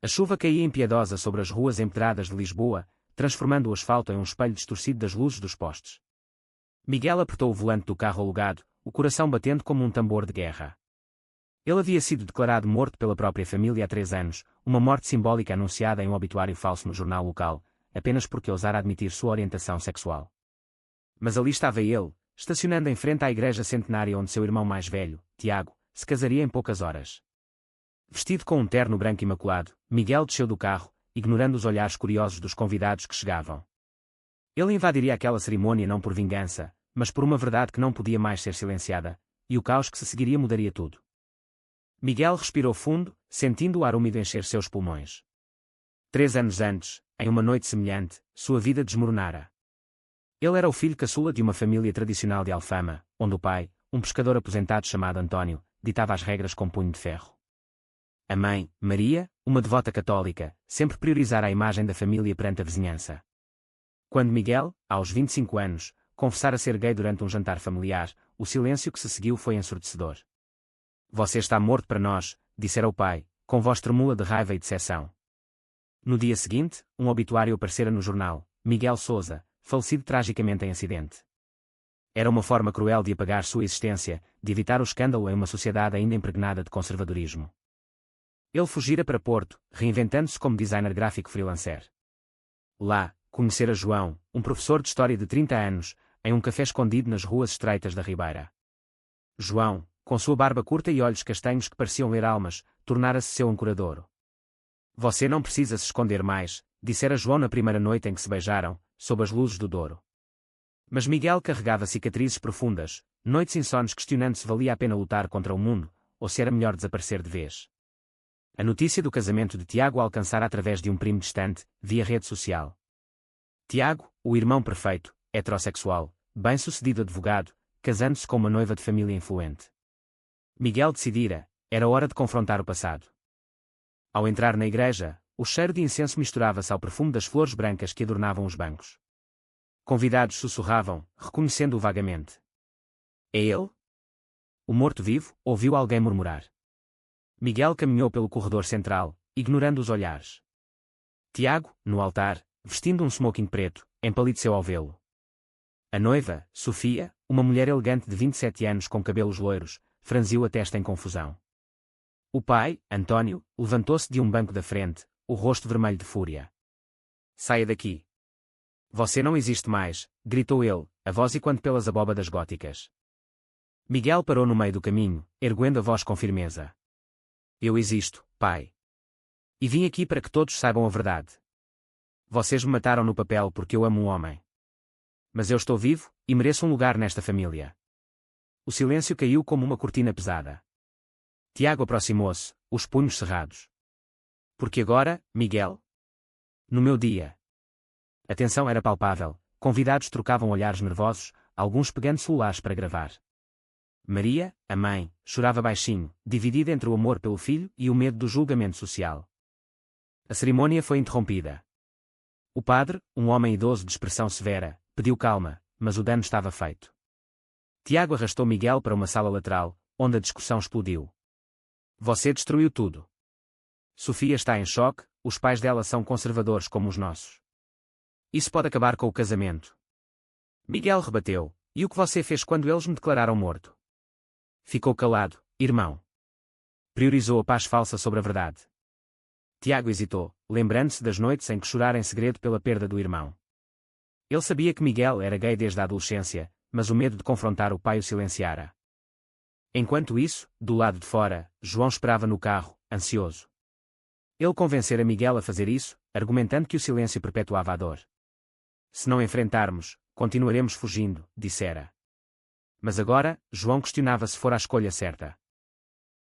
A chuva caía impiedosa sobre as ruas empedradas de Lisboa, transformando o asfalto em um espelho distorcido das luzes dos postes. Miguel apertou o volante do carro alugado, o coração batendo como um tambor de guerra. Ele havia sido declarado morto pela própria família há 3 anos, uma morte simbólica anunciada em um obituário falso no jornal local, apenas porque ousara admitir sua orientação sexual. Mas ali estava ele, estacionando em frente à igreja centenária onde seu irmão mais velho, Tiago, se casaria em poucas horas. Vestido com um terno branco imaculado, Miguel desceu do carro, ignorando os olhares curiosos dos convidados que chegavam. Ele invadiria aquela cerimônia não por vingança, mas por uma verdade que não podia mais ser silenciada, e o caos que se seguiria mudaria tudo. Miguel respirou fundo, sentindo o ar úmido encher seus pulmões. 3 anos antes, em uma noite semelhante, sua vida desmoronara. Ele era o filho caçula de uma família tradicional de Alfama, onde o pai, um pescador aposentado chamado António, ditava as regras com punho de ferro. A mãe, Maria, uma devota católica, sempre priorizara a imagem da família perante a vizinhança. Quando Miguel, aos 25 anos, confessara ser gay durante um jantar familiar, o silêncio que se seguiu foi ensurdecedor. "Você está morto para nós", dissera o pai, com voz tremula de raiva e decepção. No dia seguinte, um obituário aparecera no jornal: Miguel Sousa, falecido tragicamente em acidente. Era uma forma cruel de apagar sua existência, de evitar o escândalo em uma sociedade ainda impregnada de conservadorismo. Ele fugira para Porto, reinventando-se como designer gráfico freelancer. Lá, conhecera João, um professor de história de 30 anos, em um café escondido nas ruas estreitas da Ribeira. João, com sua barba curta e olhos castanhos que pareciam ler almas, tornara-se seu ancoradouro. "Você não precisa se esconder mais", dissera João na primeira noite em que se beijaram, sob as luzes do Douro. Mas Miguel carregava cicatrizes profundas, noites insones questionando se valia a pena lutar contra o mundo, ou se era melhor desaparecer de vez. A notícia do casamento de Tiago alcançara através de um primo distante, via rede social. Tiago, o irmão perfeito, heterossexual, bem-sucedido advogado, casando-se com uma noiva de família influente. Miguel decidira, era hora de confrontar o passado. Ao entrar na igreja, o cheiro de incenso misturava-se ao perfume das flores brancas que adornavam os bancos. Convidados sussurravam, reconhecendo-o vagamente. "É ele?" "O morto-vivo", ouviu alguém murmurar. Miguel caminhou pelo corredor central, ignorando os olhares. Tiago, no altar, vestindo um smoking preto, empalideceu ao vê-lo. A noiva, Sofia, uma mulher elegante de 27 anos com cabelos loiros, franziu a testa em confusão. O pai, António, levantou-se de um banco da frente, o rosto vermelho de fúria. "Saia daqui. Você não existe mais", gritou ele, a voz ecoando pelas abóbadas góticas. Miguel parou no meio do caminho, erguendo a voz com firmeza. "Eu existo, pai. E vim aqui para que todos saibam a verdade. Vocês me mataram no papel porque eu amo um homem. Mas eu estou vivo, e mereço um lugar nesta família." O silêncio caiu como uma cortina pesada. Tiago aproximou-se, os punhos cerrados. "Porque agora, Miguel?" "No meu dia." A tensão era palpável, convidados trocavam olhares nervosos, alguns pegando celulares para gravar. Maria, a mãe, chorava baixinho, dividida entre o amor pelo filho e o medo do julgamento social. A cerimônia foi interrompida. O padre, um homem idoso de expressão severa, pediu calma, mas o dano estava feito. Tiago arrastou Miguel para uma sala lateral, onde a discussão explodiu. "Você destruiu tudo. Sofia está em choque, os pais dela são conservadores como os nossos. Isso pode acabar com o casamento." Miguel rebateu: "E o que você fez quando eles me declararam morto?" Ficou calado, irmão. Priorizou a paz falsa sobre a verdade. Tiago hesitou, lembrando-se das noites em que chorara em segredo pela perda do irmão. Ele sabia que Miguel era gay desde a adolescência, mas o medo de confrontar o pai o silenciara. Enquanto isso, do lado de fora, João esperava no carro, ansioso. Ele convencera Miguel a fazer isso, argumentando que o silêncio perpetuava a dor. "Se não enfrentarmos, continuaremos fugindo", dissera. Mas agora, João questionava se fora a escolha certa.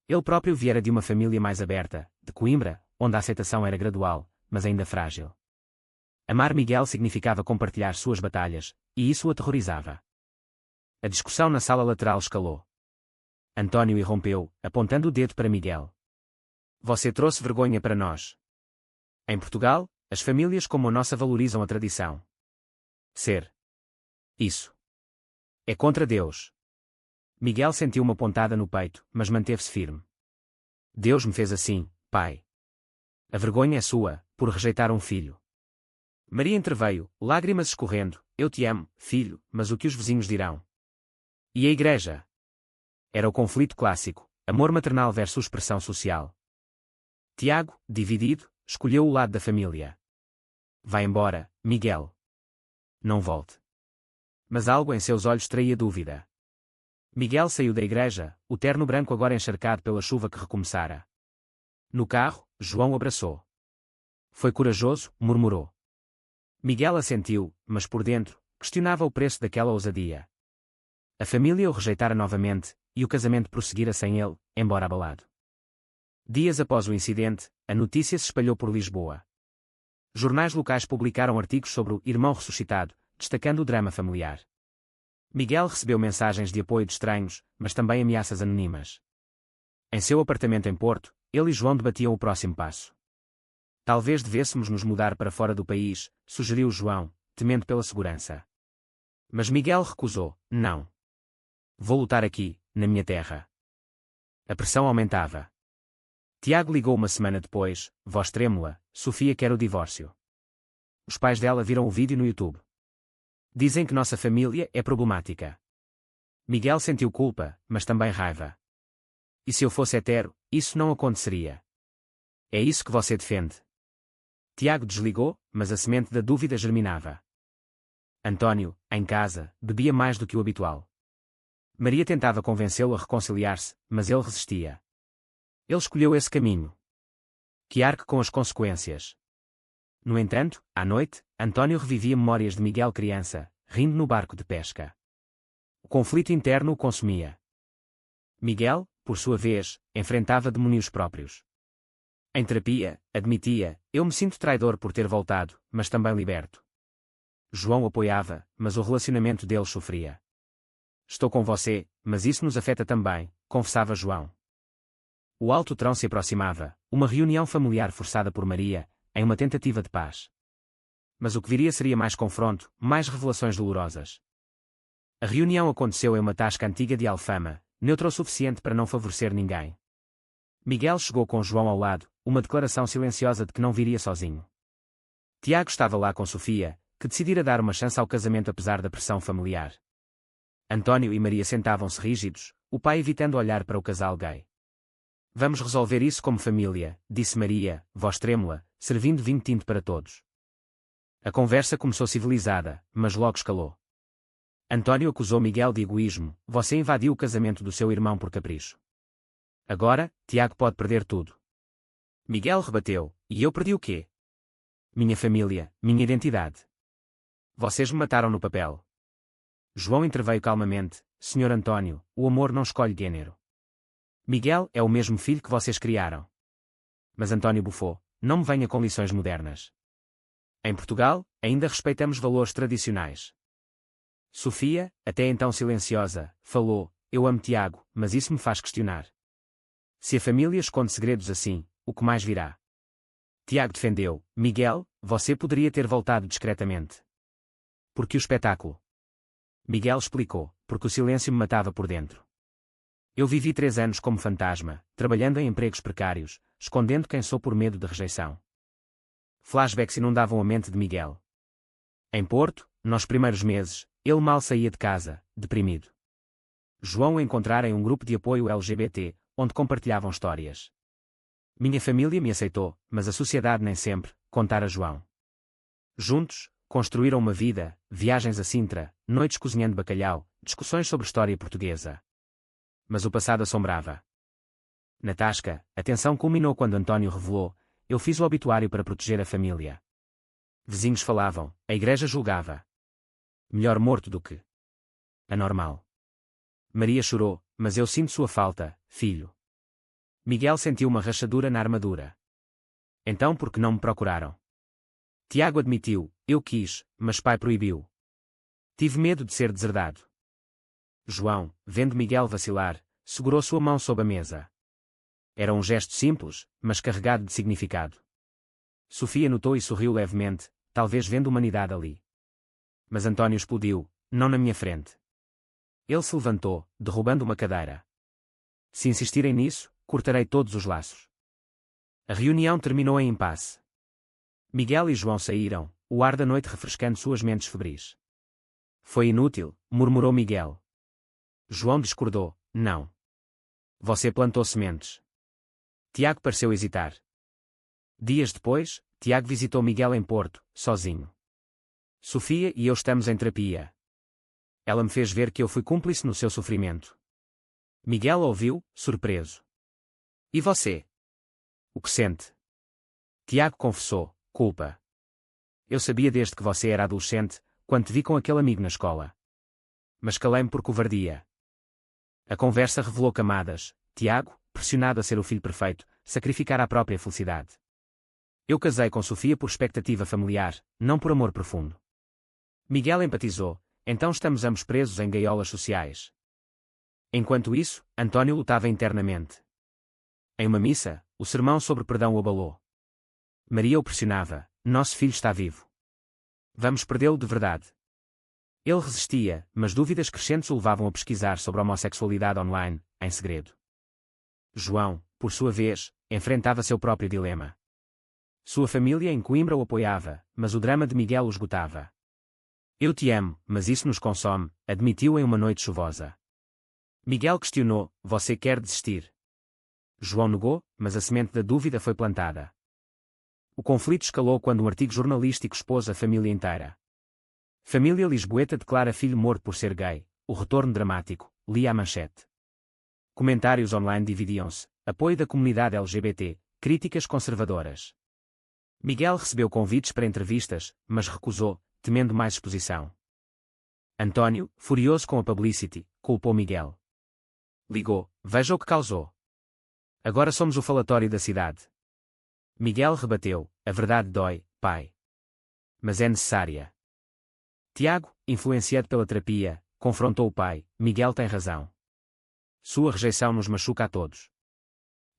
Ele próprio viera de uma família mais aberta, de Coimbra, onde a aceitação era gradual, mas ainda frágil. Amar Miguel significava compartilhar suas batalhas, e isso o aterrorizava. A discussão na sala lateral escalou. António irrompeu, apontando o dedo para Miguel. "Você trouxe vergonha para nós. Em Portugal, as famílias como a nossa valorizam a tradição. Ser isso é contra Deus." Miguel sentiu uma pontada no peito, mas manteve-se firme. "Deus me fez assim, pai. A vergonha é sua, por rejeitar um filho. Maria interveio, lágrimas escorrendo. Eu te amo, filho, mas o que os vizinhos dirão? E a igreja? Era o conflito clássico, amor maternal versus pressão social. Tiago, dividido, escolheu o lado da família. Vai embora, Miguel. Não volte. Mas algo em seus olhos traía dúvida. Miguel saiu da igreja, o terno branco agora encharcado pela chuva que recomeçara. No carro, João o abraçou. Foi corajoso, murmurou. Miguel assentiu, mas por dentro, questionava o preço daquela ousadia. A família o rejeitara novamente, e o casamento prosseguira sem ele, embora abalado. Dias após o incidente, a notícia se espalhou por Lisboa. Jornais locais publicaram artigos sobre o irmão ressuscitado, destacando o drama familiar. Miguel recebeu mensagens de apoio de estranhos, mas também ameaças anônimas. Em seu apartamento em Porto, ele e João debatiam o próximo passo. Talvez devêssemos nos mudar para fora do país, sugeriu João, temendo pela segurança. Mas Miguel recusou, não. Vou lutar aqui, na minha terra. A pressão aumentava. Tiago ligou uma semana depois, voz trêmula, Sofia quer o divórcio. Os pais dela viram o vídeo no YouTube. Dizem que nossa família é problemática. Miguel sentiu culpa, mas também raiva. E se eu fosse hetero, isso não aconteceria. É isso que você defende. Tiago desligou, mas a semente da dúvida germinava. Antônio, em casa, bebia mais do que o habitual. Maria tentava convencê-lo a reconciliar-se, mas ele resistia. Ele escolheu esse caminho. Que arque com as consequências. No entanto, à noite, Antônio revivia memórias de Miguel criança, rindo no barco de pesca. O conflito interno o consumia. Miguel, por sua vez, enfrentava demónios próprios. Em terapia, admitia, eu me sinto traidor por ter voltado, mas também liberto. João o apoiava, mas o relacionamento deles sofria. Estou com você, mas isso nos afeta também, confessava João. O alto trão se aproximava, uma reunião familiar forçada por Maria, em uma tentativa de paz. Mas o que viria seria mais confronto, mais revelações dolorosas. A reunião aconteceu em uma tasca antiga de Alfama, neutra o suficiente para não favorecer ninguém. Miguel chegou com João ao lado, uma declaração silenciosa de que não viria sozinho. Tiago estava lá com Sofia, que decidira dar uma chance ao casamento apesar da pressão familiar. Antônio e Maria sentavam-se rígidos, o pai evitando olhar para o casal gay. Vamos resolver isso como família, disse Maria, voz trêmula, servindo vinho tinto para todos. A conversa começou civilizada, mas logo escalou. Antônio acusou Miguel de egoísmo, você invadiu o casamento do seu irmão por capricho. Agora, Tiago pode perder tudo. Miguel rebateu, e eu perdi o quê? Minha família, minha identidade. Vocês me mataram no papel. João interveio calmamente, Sr. Antônio, o amor não escolhe gênero. Miguel é o mesmo filho que vocês criaram. Mas Antônio bufou, não me venha com lições modernas. Em Portugal, ainda respeitamos valores tradicionais. Sofia, até então silenciosa, falou, eu amo Tiago, mas isso me faz questionar. Se a família esconde segredos assim, o que mais virá? Tiago defendeu, Miguel, você poderia ter voltado discretamente. Porque o espetáculo? Miguel explicou, porque o silêncio me matava por dentro. Eu vivi 3 anos como fantasma, trabalhando em empregos precários, escondendo quem sou por medo de rejeição. Flashbacks inundavam a mente de Miguel. Em Porto, nos primeiros meses, ele mal saía de casa, deprimido. João o encontrara em um grupo de apoio LGBT, onde compartilhavam histórias. Minha família me aceitou, mas a sociedade nem sempre, contara João. Juntos, construíram uma vida, viagens a Sintra, noites cozinhando bacalhau, discussões sobre história portuguesa. Mas o passado assombrava. Na tasca, a tensão culminou quando Antônio revelou, eu fiz o obituário para proteger a família. Vizinhos falavam, a igreja julgava. Melhor morto do que anormal. Maria chorou, mas eu sinto sua falta, filho. Miguel sentiu uma rachadura na armadura. Então por que não me procuraram? Tiago admitiu, eu quis, mas pai proibiu. Tive medo de ser deserdado. João, vendo Miguel vacilar, segurou sua mão sob a mesa. Era um gesto simples, mas carregado de significado. Sofia notou e sorriu levemente, talvez vendo humanidade ali. Mas Antônio explodiu, não na minha frente. Ele se levantou, derrubando uma cadeira. Se insistirem nisso, cortarei todos os laços. A reunião terminou em impasse. Miguel e João saíram, o ar da noite refrescando suas mentes febris. Foi inútil, murmurou Miguel. João discordou, não. Você plantou sementes. Tiago pareceu hesitar. Dias depois, Tiago visitou Miguel em Porto, sozinho. Sofia e eu estamos em terapia. Ela me fez ver que eu fui cúmplice no seu sofrimento. Miguel ouviu, surpreso. E você? O que sente? Tiago confessou, culpa. Eu sabia desde que você era adolescente, quando te vi com aquele amigo na escola. Mas calei-me por covardia. A conversa revelou camadas. Tiago, pressionado a ser o filho perfeito, sacrificara a própria felicidade. Eu casei com Sofia por expectativa familiar, não por amor profundo. Miguel empatizou, então estamos ambos presos em gaiolas sociais. Enquanto isso, António lutava internamente. Em uma missa, o sermão sobre perdão o abalou. Maria o pressionava, nosso filho está vivo. Vamos perdê-lo de verdade. Ele resistia, mas dúvidas crescentes o levavam a pesquisar sobre a homossexualidade online, em segredo. João, por sua vez, enfrentava seu próprio dilema. Sua família em Coimbra o apoiava, mas o drama de Miguel o esgotava. Eu te amo, mas isso nos consome, admitiu em uma noite chuvosa. Miguel questionou, você quer desistir? João negou, mas a semente da dúvida foi plantada. O conflito escalou quando um artigo jornalístico expôs a família inteira. Família lisboeta declara filho morto por ser gay, o retorno dramático, lia a manchete. Comentários online dividiam-se, apoio da comunidade LGBT, críticas conservadoras. Miguel recebeu convites para entrevistas, mas recusou, temendo mais exposição. António, furioso com a publicity, culpou Miguel. Ligou, veja o que causou. Agora somos o falatório da cidade. Miguel rebateu, a verdade dói, pai. Mas é necessária. Tiago, influenciado pela terapia, confrontou o pai, Miguel tem razão. Sua rejeição nos machuca a todos.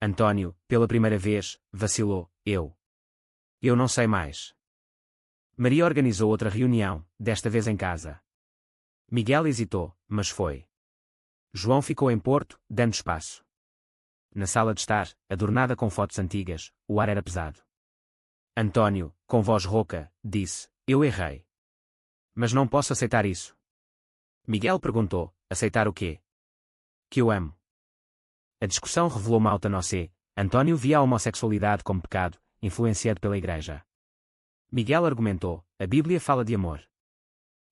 António, pela primeira vez, vacilou, eu não sei mais. Maria organizou outra reunião, desta vez em casa. Miguel hesitou, mas foi. João ficou em Porto, dando espaço. Na sala de estar, adornada com fotos antigas, o ar era pesado. António, com voz rouca, disse, eu errei. Mas não posso aceitar isso. Miguel perguntou, aceitar o quê? Que eu amo. A discussão revelou malta nocê. António via a homossexualidade como pecado, influenciado pela igreja. Miguel argumentou, a Bíblia fala de amor.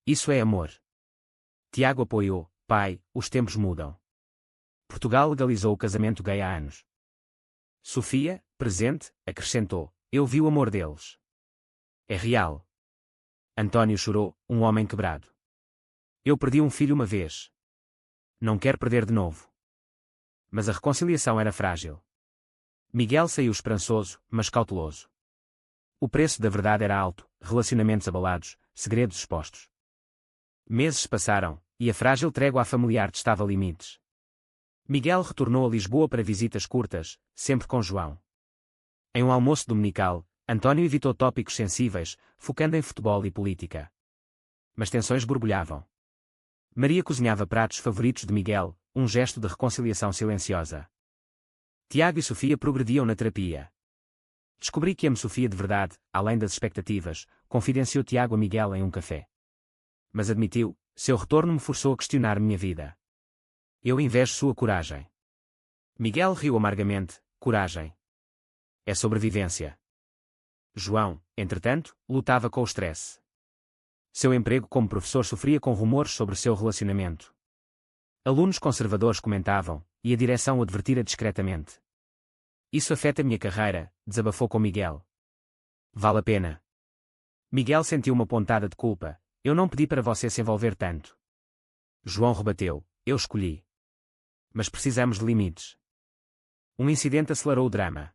Isso é amor. Tiago apoiou, pai, os tempos mudam. Portugal legalizou o casamento gay há anos. Sofia, presente, acrescentou, eu vi o amor deles. É real. António chorou, um homem quebrado. Eu perdi um filho uma vez. Não quero perder de novo. Mas a reconciliação era frágil. Miguel saiu esperançoso, mas cauteloso. O preço da verdade era alto, relacionamentos abalados, segredos expostos. Meses se passaram, e a frágil trégua familiar testava limites. Miguel retornou a Lisboa para visitas curtas, sempre com João. Em um almoço dominical, António evitou tópicos sensíveis, focando em futebol e política. Mas tensões borbulhavam. Maria cozinhava pratos favoritos de Miguel, um gesto de reconciliação silenciosa. Tiago e Sofia progrediam na terapia. Descobri que amo Sofia de verdade, além das expectativas, confidenciou Tiago a Miguel em um café. Mas admitiu, seu retorno me forçou a questionar minha vida. Eu invejo sua coragem. Miguel riu amargamente, coragem. É sobrevivência. João, entretanto, lutava com o stress. Seu emprego como professor sofria com rumores sobre seu relacionamento. Alunos conservadores comentavam, e a direção o advertira discretamente. Isso afeta minha carreira, desabafou com Miguel. Vale a pena. Miguel sentiu uma pontada de culpa, eu não pedi para você se envolver tanto. João rebateu, eu escolhi. Mas precisamos de limites. Um incidente acelerou o drama.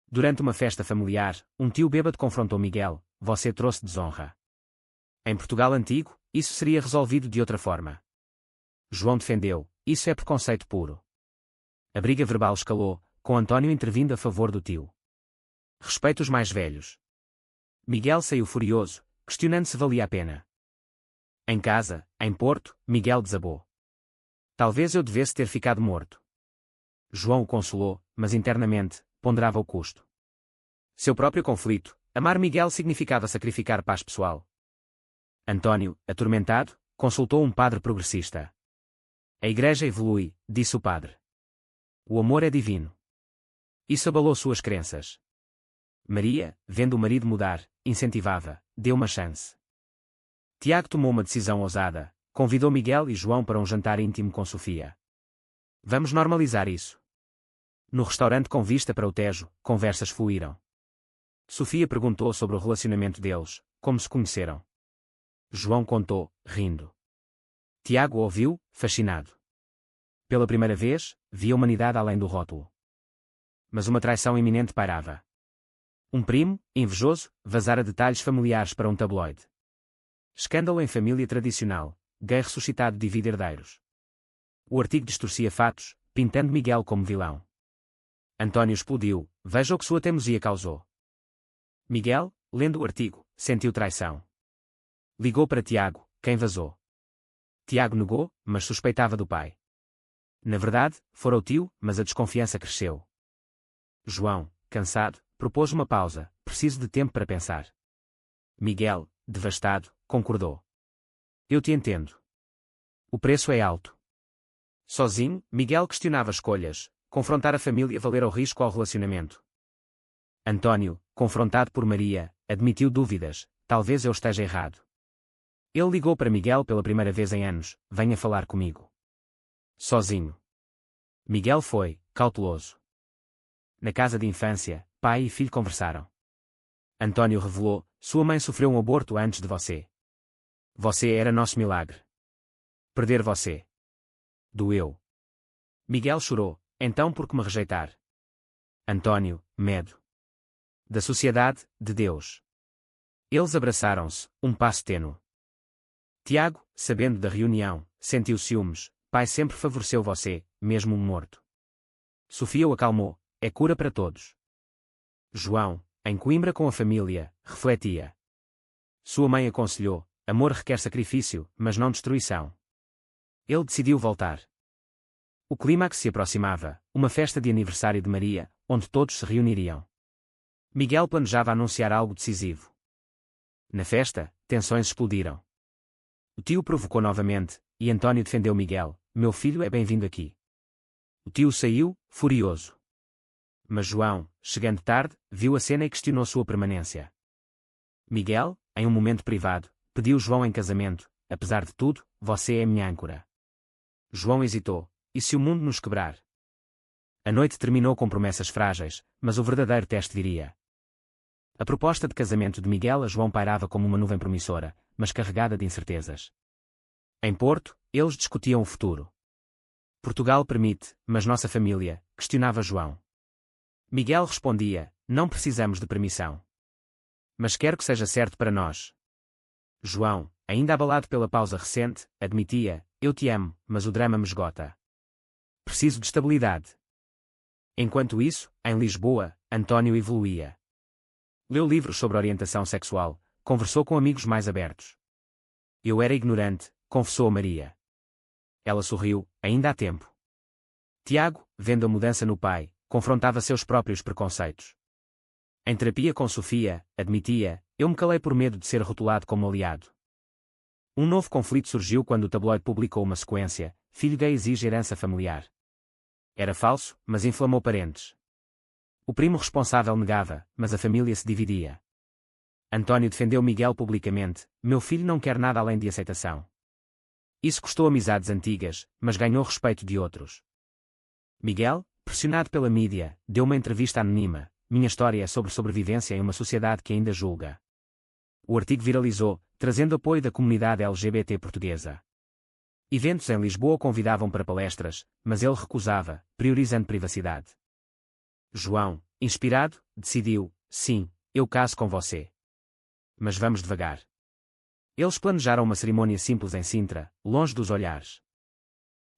Durante uma festa familiar, um tio bêbado confrontou Miguel, você trouxe desonra. Em Portugal antigo, isso seria resolvido de outra forma. João defendeu, isso é preconceito puro. A briga verbal escalou, com António intervindo a favor do tio. Respeito os mais velhos. Miguel saiu furioso, questionando se valia a pena. Em casa, em Porto, Miguel desabou. Talvez eu devesse ter ficado morto. João o consolou, mas internamente, ponderava o custo. Seu próprio conflito, amar Miguel significava sacrificar paz pessoal. Antônio, atormentado, consultou um padre progressista. A igreja evolui, disse o padre. O amor é divino. Isso abalou suas crenças. Maria, vendo o marido mudar, incentivava, deu uma chance. Tiago tomou uma decisão ousada, convidou Miguel e João para um jantar íntimo com Sofia. Vamos normalizar isso. No restaurante com vista para o Tejo, conversas fluíram. Sofia perguntou sobre o relacionamento deles, como se conheceram. João contou, rindo. Tiago ouviu, fascinado. Pela primeira vez, via a humanidade além do rótulo. Mas uma traição iminente pairava. Um primo, invejoso, vazara detalhes familiares para um tabloide. Escândalo em família tradicional, gay ressuscitado divide herdeiros. O artigo distorcia fatos, pintando Miguel como vilão. Antônio explodiu, veja o que sua teimosia causou. Miguel, lendo o artigo, sentiu traição. Ligou para Tiago, quem vazou. Tiago negou, mas suspeitava do pai. Na verdade, fora o tio, mas a desconfiança cresceu. João, cansado, propôs uma pausa, preciso de tempo para pensar. Miguel, devastado, concordou. Eu te entendo. O preço é alto. Sozinho, Miguel questionava escolhas, confrontar a família valer o risco ao relacionamento. Antônio, confrontado por Maria, admitiu dúvidas, talvez eu esteja errado. Ele ligou para Miguel pela primeira vez em anos, venha falar comigo. Sozinho. Miguel foi, cauteloso. Na casa de infância, pai e filho conversaram. Antônio revelou, sua mãe sofreu um aborto antes de você. Você era nosso milagre. Perder você. Doeu. Miguel chorou, então por que me rejeitar? Antônio, medo. Da sociedade, de Deus. Eles abraçaram-se, um passo tênue. Tiago, sabendo da reunião, sentiu ciúmes, pai sempre favoreceu você, mesmo morto. Sofia o acalmou, é cura para todos. João, em Coimbra com a família, refletia. Sua mãe aconselhou, amor requer sacrifício, mas não destruição. Ele decidiu voltar. O clímax se aproximava, uma festa de aniversário de Maria, onde todos se reuniriam. Miguel planejava anunciar algo decisivo. Na festa, tensões explodiram. O tio provocou novamente, e Antônio defendeu Miguel, meu filho é bem-vindo aqui. O tio saiu, furioso. Mas João, chegando tarde, viu a cena e questionou sua permanência. Miguel, em um momento privado, pediu João em casamento, apesar de tudo, você é minha âncora. João hesitou, e se o mundo nos quebrar? A noite terminou com promessas frágeis, mas o verdadeiro teste viria. A proposta de casamento de Miguel a João pairava como uma nuvem promissora, mas carregada de incertezas. Em Porto, eles discutiam o futuro. Portugal permite, mas nossa família, questionava João. Miguel respondia, não precisamos de permissão. Mas quero que seja certo para nós. João, ainda abalado pela pausa recente, admitia, eu te amo, mas o drama me esgota. Preciso de estabilidade. Enquanto isso, em Lisboa, Antônio evoluía. Leu livros sobre orientação sexual, conversou com amigos mais abertos. Eu era ignorante, confessou Maria. Ela sorriu, ainda há tempo. Tiago, vendo a mudança no pai, confrontava seus próprios preconceitos. Em terapia com Sofia, admitia, eu me calei por medo de ser rotulado como aliado. Um novo conflito surgiu quando o tabloide publicou uma sequência, filho gay exige herança familiar. Era falso, mas inflamou parentes. O primo responsável negava, mas a família se dividia. Antônio defendeu Miguel publicamente, meu filho não quer nada além de aceitação. Isso custou amizades antigas, mas ganhou respeito de outros. Miguel, pressionado pela mídia, deu uma entrevista anônima, minha história é sobre sobrevivência em uma sociedade que ainda julga. O artigo viralizou, trazendo apoio da comunidade LGBT portuguesa. Eventos em Lisboa o convidavam para palestras, mas ele recusava, priorizando privacidade. João, inspirado, decidiu, sim, eu caso com você. Mas vamos devagar. Eles planejaram uma cerimônia simples em Sintra, longe dos olhares.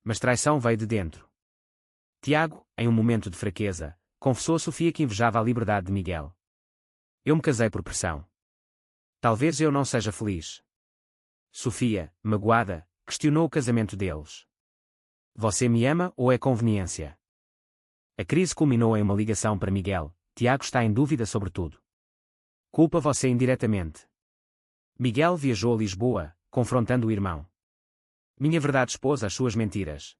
Mas traição veio de dentro. Tiago, em um momento de fraqueza, confessou a Sofia que invejava a liberdade de Miguel. Eu me casei por pressão. Talvez eu não seja feliz. Sofia, magoada, questionou o casamento deles. Você me ama ou é conveniência? A crise culminou em uma ligação para Miguel, Tiago está em dúvida sobre tudo. Culpa você indiretamente. Miguel viajou a Lisboa, confrontando o irmão. Minha verdade expôs as suas mentiras.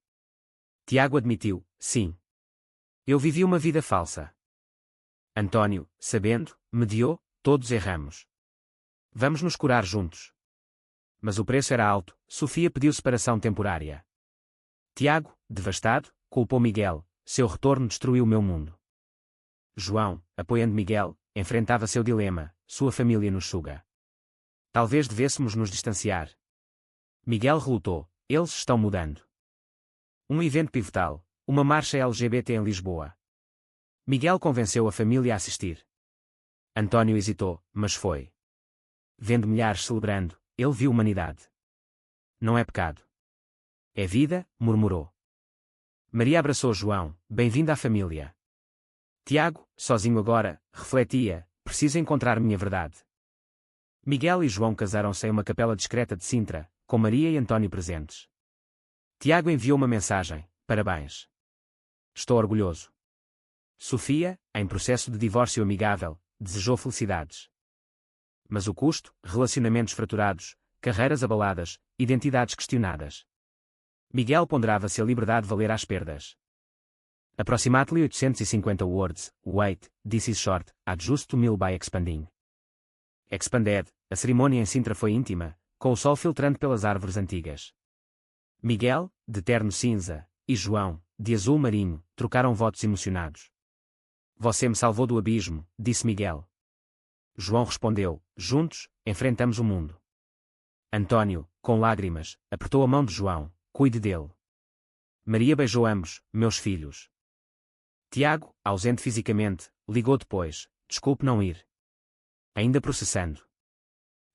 Tiago admitiu, sim. Eu vivi uma vida falsa. António, sabendo, mediou, todos erramos. Vamos nos curar juntos. Mas o preço era alto, Sofia pediu separação temporária. Tiago, devastado, culpou Miguel, seu retorno destruiu meu mundo. João, apoiando Miguel, enfrentava seu dilema, sua família nos suga. Talvez devêssemos nos distanciar. Miguel relutou, eles estão mudando. Um evento pivotal, uma marcha LGBT em Lisboa. Miguel convenceu a família a assistir. António hesitou, mas foi. Vendo milhares celebrando, ele viu humanidade. Não é pecado. É vida, murmurou. Maria abraçou João, bem-vindo à família. Tiago, sozinho agora, refletia, preciso encontrar minha verdade. Miguel e João casaram-se em uma capela discreta de Sintra, com Maria e António presentes. Tiago enviou uma mensagem, parabéns. Estou orgulhoso. Sofia, em processo de divórcio amigável, desejou felicidades. Mas o custo, relacionamentos fraturados, carreiras abaladas, identidades questionadas. Miguel ponderava se a liberdade valer às perdas. Approximately 850 words, wait, this is short, adjust to meal by expanding. Expanded, a cerimônia em Sintra foi íntima, com o sol filtrando pelas árvores antigas. Miguel, de terno cinza, e João, de azul marinho, trocaram votos emocionados. Você me salvou do abismo, disse Miguel. João respondeu, juntos, enfrentamos o mundo. António, com lágrimas, apertou a mão de João, cuide dele. Maria beijou ambos, meus filhos. Tiago, ausente fisicamente, ligou depois, desculpe não ir. Ainda processando.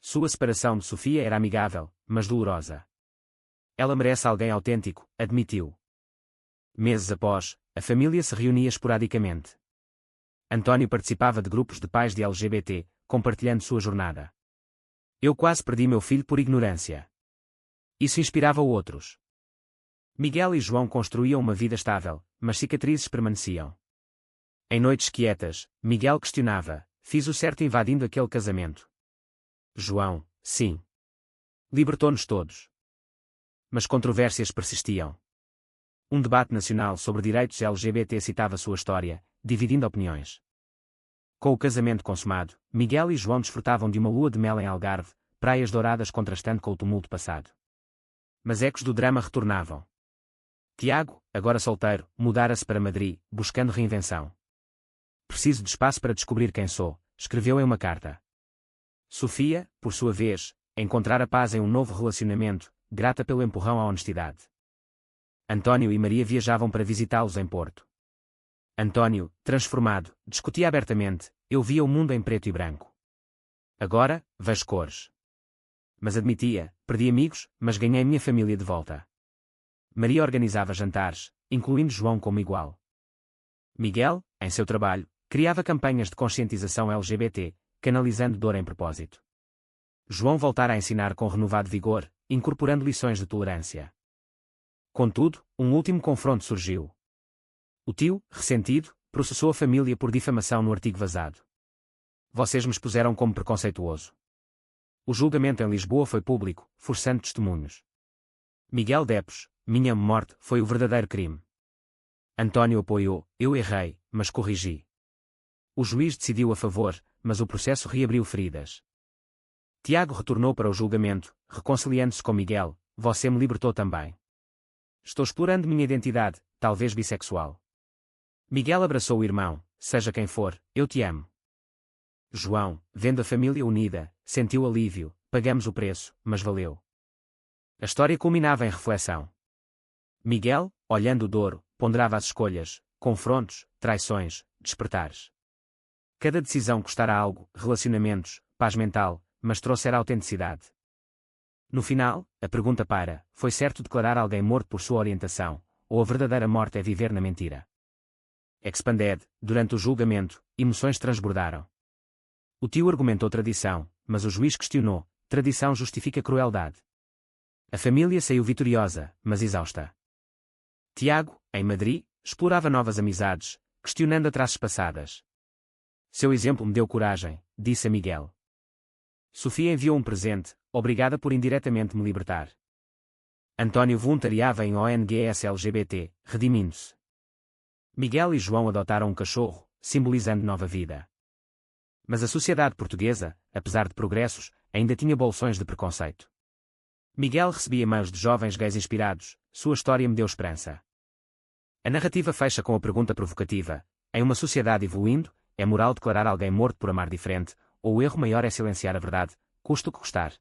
Sua separação de Sofia era amigável, mas dolorosa. Ela merece alguém autêntico, admitiu. Meses após, a família se reunia esporadicamente. António participava de grupos de pais de LGBT, compartilhando sua jornada. Eu quase perdi meu filho por ignorância. Isso inspirava outros. Miguel e João construíam uma vida estável, mas cicatrizes permaneciam. Em noites quietas, Miguel questionava, fiz o certo invadindo aquele casamento. João, sim. Libertou-nos todos. Mas controvérsias persistiam. Um debate nacional sobre direitos LGBT citava sua história, dividindo opiniões. Com o casamento consumado, Miguel e João desfrutavam de uma lua de mel em Algarve, praias douradas contrastando com o tumulto passado. Mas ecos do drama retornavam. Tiago, agora solteiro, mudara-se para Madrid, buscando reinvenção. Preciso de espaço para descobrir quem sou, escreveu em uma carta. Sofia, por sua vez, encontrara paz em um novo relacionamento, grata pelo empurrão à honestidade. António e Maria viajavam para visitá-los em Porto. António, transformado, discutia abertamente, eu via o mundo em preto e branco. Agora, vejo cores. Mas admitia, perdi amigos, mas ganhei minha família de volta. Maria organizava jantares, incluindo João como igual. Miguel, em seu trabalho, criava campanhas de conscientização LGBT, canalizando dor em propósito. João voltara a ensinar com renovado vigor, incorporando lições de tolerância. Contudo, um último confronto surgiu. O tio, ressentido, processou a família por difamação no artigo vazado. Vocês me expuseram como preconceituoso. O julgamento em Lisboa foi público, forçando testemunhos. Miguel Depos, minha morte foi o verdadeiro crime. António apoiou, eu errei, mas corrigi. O juiz decidiu a favor, mas o processo reabriu feridas. Tiago retornou para o julgamento, reconciliando-se com Miguel, você me libertou também. Estou explorando minha identidade, talvez bissexual. Miguel abraçou o irmão, seja quem for, eu te amo. João, vendo a família unida, sentiu alívio, pagamos o preço, mas valeu. A história culminava em reflexão. Miguel, olhando o Douro, ponderava as escolhas, confrontos, traições, despertares. Cada decisão custara algo, relacionamentos, paz mental, mas trouxera autenticidade. No final, a pergunta para, foi certo declarar alguém morto por sua orientação, ou a verdadeira morte é viver na mentira? Expanded, durante o julgamento, emoções transbordaram. O tio argumentou tradição, mas o juiz questionou, tradição justifica crueldade. A família saiu vitoriosa, mas exausta. Tiago, em Madrid, explorava novas amizades, questionando atrasos passadas. Seu exemplo me deu coragem, disse a Miguel. Sofia enviou um presente, obrigada por indiretamente me libertar. António voluntariava em ONGs LGBT, redimindo-se. Miguel e João adotaram um cachorro, simbolizando nova vida. Mas a sociedade portuguesa, apesar de progressos, ainda tinha bolsões de preconceito. Miguel recebia e-mails de jovens gays inspirados, sua história me deu esperança. A narrativa fecha com a pergunta provocativa: em uma sociedade evoluindo, é moral declarar alguém morto por amar diferente, ou o erro maior é silenciar a verdade, custe o que custar?